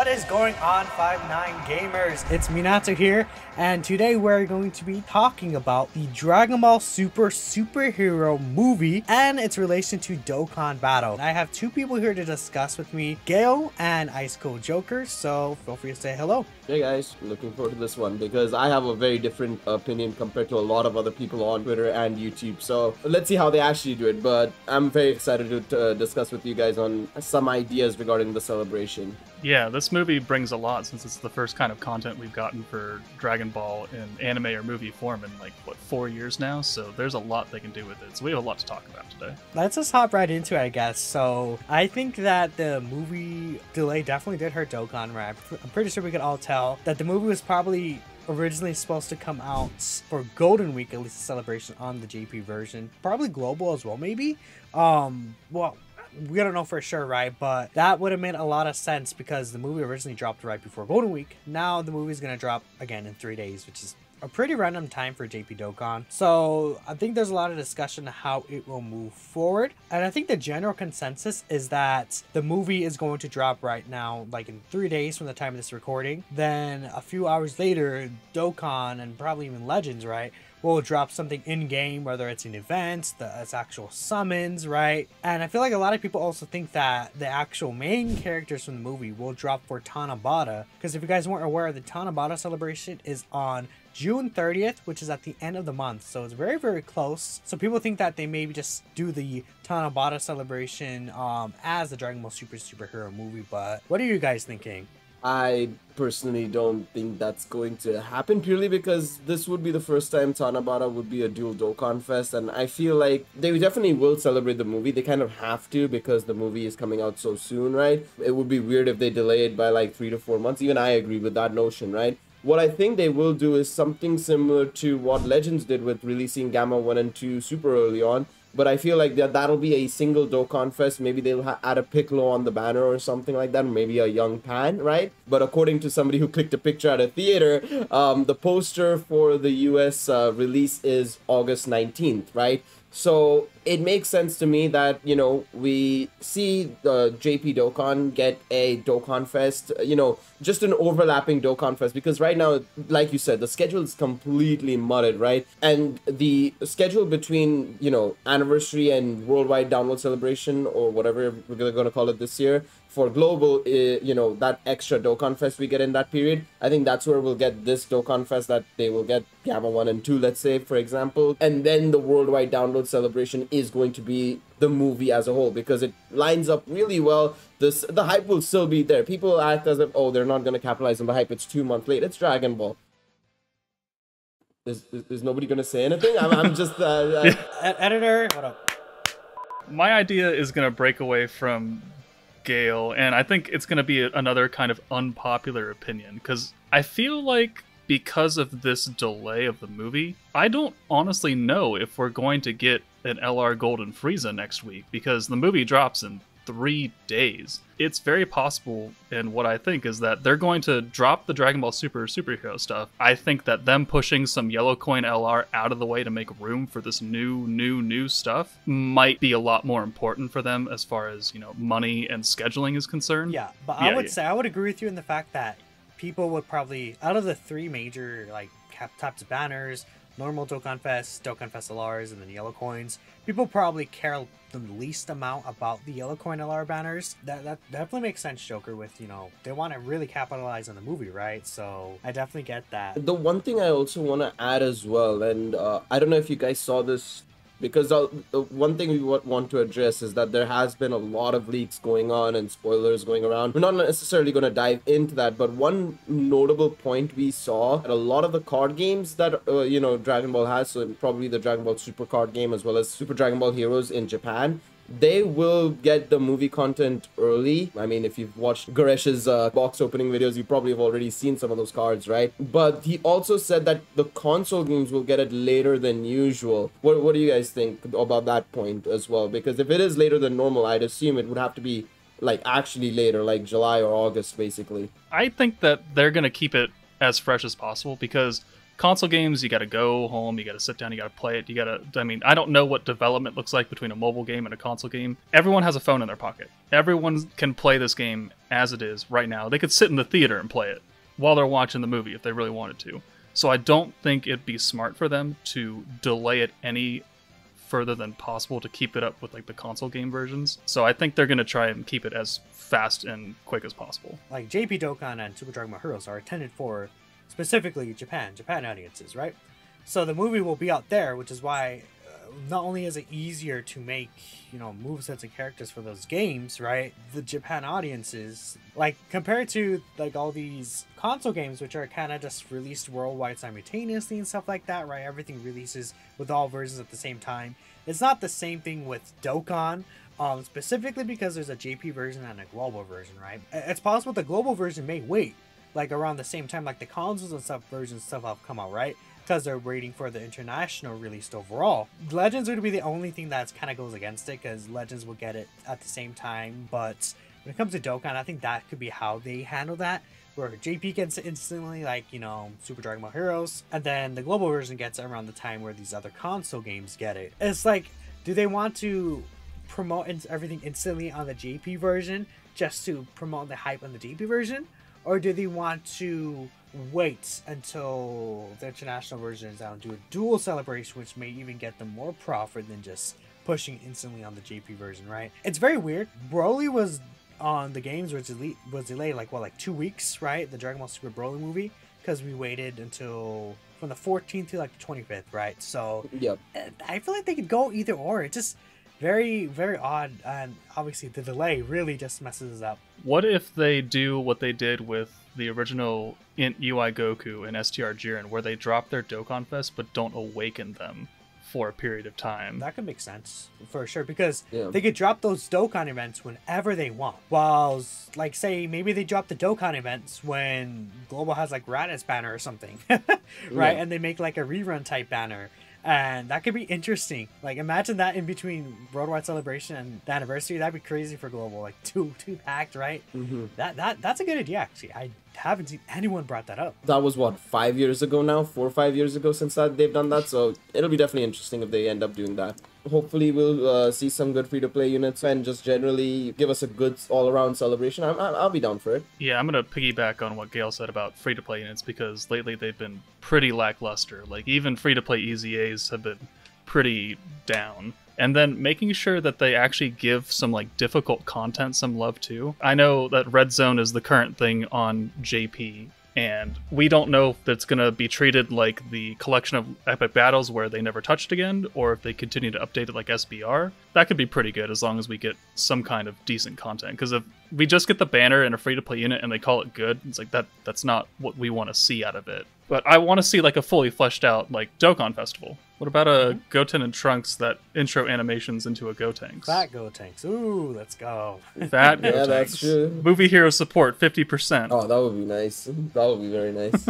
is going on, 5'9" gamers? It's Minato here, and today we're going to be talking about the Dragon Ball Super superhero movie and its relation to Dokkan Battle. I have two people here to discuss with me, Gale and Ice Cold Joker, so feel free to say hello. Hey guys, looking forward to this one because I have a very different opinion compared to a lot of other people on Twitter and YouTube. So let's see how they actually do it, but I'm very excited to discuss with you guys on some ideas regarding the celebration. Yeah, this movie brings a lot since it's the first kind of content we've gotten for Dragon Ball in anime or movie form in like, what, 4 years now? So there's a lot they can do with it. So we have a lot to talk about today. Let's just hop right into it, I guess. So I think that the movie delay definitely did hurt Dokkan, right? I'm pretty sure we could all tell that the movie was probably originally supposed to come out for Golden Week, at least a celebration on the JP version. Probably global as well, maybe. Well, we don't know for sure, right? But that would have made a lot of sense because the movie originally dropped right before Golden Week. Now the movie is going to drop again in 3 days, which is a pretty random time for JP Dokkan. So I think there's a lot of discussion on how it will move forward. And I think the general consensus is that the movie is going to drop right now, like in 3 days from the time of this recording. Then a few hours later, Dokkan and probably even Legends, right, will drop something in-game, whether it's an event, it's actual summons, right? And I feel like a lot of people also think that the actual main characters from the movie will drop for Tanabata, because if you guys weren't aware, the Tanabata celebration is on June 30th, which is at the end of the month, so it's very, very close. So people think that they maybe just do the Tanabata celebration as the Dragon Ball Super superhero movie, but what are you guys thinking? I personally don't think that's going to happen purely because this would be the first time Tanabata would be a dual Dokkan Fest, and I feel like they definitely will celebrate the movie. They kind of have to because the movie is coming out so soon, right? It would be weird if they delay it by like 3 to 4 months. Even I agree with that notion, right? What I think they will do is something similar to what Legends did with releasing Gamma 1 and 2 super early on. But I feel like that'll be a single Dokkan Fest. Maybe they'll add a Piccolo on the banner or something like that. Maybe a young Pan, right? But according to somebody who clicked a picture at a theater, the poster for the US release is August 19th, right? So it makes sense to me that, you know, we see the JP Dokkan get a Dokkan Fest, you know, just an overlapping Dokkan Fest, because right now, like you said, the schedule is completely mudded, right? And the schedule between, you know, anniversary and worldwide download celebration, or whatever we're going to call it this year, for global, you know, that extra Dokkan Fest we get in that period, I think that's where we'll get this Dokkan Fest, that they will get Gamma 1 and 2, let's say, for example. And then the worldwide download celebration is going to be the movie as a whole, because it lines up really well. The hype will still be there. People act as if, oh, they're not going to capitalize on the hype. It's 2 months late. It's Dragon Ball. Is nobody going to say anything? I'm just... Editor, what up? My idea is going to break away from Gale, and I think it's going to be another kind of unpopular opinion, because I feel like because of this delay of the movie, I don't honestly know if we're going to get an LR Golden Frieza next week, because the movie drops in 3 days. It's very possible, and what I think is that they're going to drop the Dragon Ball Super superhero stuff. I think that them pushing some Yellow Coin LR out of the way to make room for this new stuff might be a lot more important for them as far as, you know, money and scheduling is concerned. Yeah, but I would say I would agree with you in the fact that people would probably, out of the 3 major like types of banners, normal Dokkan Fest LRs, and then Yellow Coins, people probably care the least amount about the Yellow Coin LR banners. That definitely makes sense, Joker, with, you know, they want to really capitalize on the movie, right? So I definitely get that. The one thing I also want to add as well, and I don't know if you guys saw this, because the one thing we want to address is that there has been a lot of leaks going on and spoilers going around. We're not necessarily going to dive into that, but one notable point we saw that a lot of the card games that, you know, Dragon Ball has, so probably the Dragon Ball Super card game as well as Super Dragon Ball Heroes in Japan, they will get the movie content early. I mean, if you've watched Garesh's box opening videos, you probably have already seen some of those cards, right? But he also said that the console games will get it later than usual. What do you guys think about that point as well? Because if it is later than normal, I'd assume it would have to be like actually later, like July or August, basically. I think that they're going to keep it as fresh as possible, because Console games, you got to go home, you got to sit down, you got to play it. I mean, I don't know what development looks like between a mobile game and a console game. Everyone has a phone in their pocket. Everyone can play this game as it is right now. They could sit in the theater and play it while they're watching the movie if they really wanted to. So I don't think it'd be smart for them to delay it any further than possible to keep it up with like the console game versions. So I think they're going to try and keep it as fast and quick as possible. Like JP Dokkan and Super Dragon Ball Heroes are intended for specifically Japan audiences, right? So the movie will be out there, which is why not only is it easier to make, movesets and characters for those games, right? The Japan audiences, like compared to like all these console games, which are kind of just released worldwide simultaneously and stuff like that, right? Everything releases with all versions at the same time. It's not the same thing with Dokkan, specifically because there's a JP version and a global version, right? It's possible the global version may wait like around the same time like the consoles and stuff versions stuff have come out, right? Because they're waiting for the international release overall. Legends would be the only thing that kind of goes against it, because Legends will get it at the same time. But when it comes to Dokkan, I think that could be how they handle that, where JP gets it instantly, like, Super Dragon Ball Heroes, and then the global version gets it around the time where these other console games get it. It's like, do they want to promote everything instantly on the JP version just to promote the hype on the JP version? Or do they want to wait until the international version is out and do a dual celebration, which may even get them more profit than just pushing instantly on the JP version, right? It's very weird. Broly was on the games, which was delayed like 2 weeks, right? The Dragon Ball Super Broly movie, because we waited until from the 14th to like the 25th, right? So yep. I feel like they could go either or. It's just very, very odd, and obviously the delay really just messes us up. What if they do what they did with the original UI Goku and STR Jiren, where they drop their Dokkan Fest but don't awaken them for a period of time? That could make sense for sure, because they could drop those Dokkan events whenever they want. While, like, say maybe they drop the Dokkan events when Global has like Raditz banner or something, right? And they make like a rerun type banner. And that could be interesting. Like, imagine that in between Worldwide Celebration and the anniversary. That'd be crazy for Global. Like, two packed, right? Mm-hmm. That's a good idea, actually. I haven't seen anyone brought that up. That was, what, 5 years ago now? 4 or 5 years ago since they've done that. So it'll be definitely interesting if they end up doing that. Hopefully we'll see some good free-to-play units and just generally give us a good all-around celebration. I'll be down for it. Yeah, I'm going to piggyback on what Gail said about free-to-play units, because lately they've been pretty lackluster. Like, even free-to-play EZAs have been pretty down. And then making sure that they actually give some like difficult content some love too. I know that Red Zone is the current thing on JP, and we don't know if it's going to be treated like the collection of epic battles where they never touched again, or if they continue to update it like SBR. That could be pretty good as long as we get some kind of decent content. Because if we just get the banner and a free-to-play unit and they call it good, it's like that's not what we want to see out of it. But I want to see like a fully fleshed out like Dokkan Festival. What about a Goten and Trunks that intro animations into a Gotenks? Fat Gotenks. Ooh, let's go. Fat Gotenks. Yeah, that's true. Movie hero support 50%. Oh, that would be nice. That would be very nice.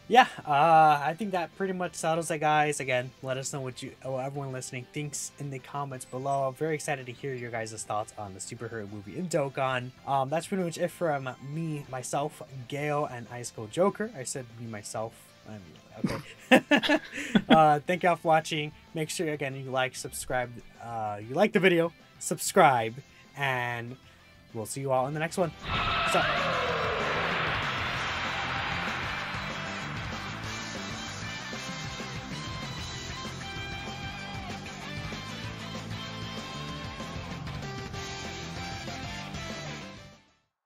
Yeah, I think that pretty much settles it, guys. Again, let us know what everyone listening thinks in the comments below. I'm very excited to hear your guys' thoughts on the superhero movie in Dokkan. That's pretty much it from me, myself, Gail, and Ice Cold Joker. I said me, myself. Okay. Thank y'all for watching. Make sure, again, you subscribe. You like the video, subscribe, and we'll see you all in the next one. Peace out.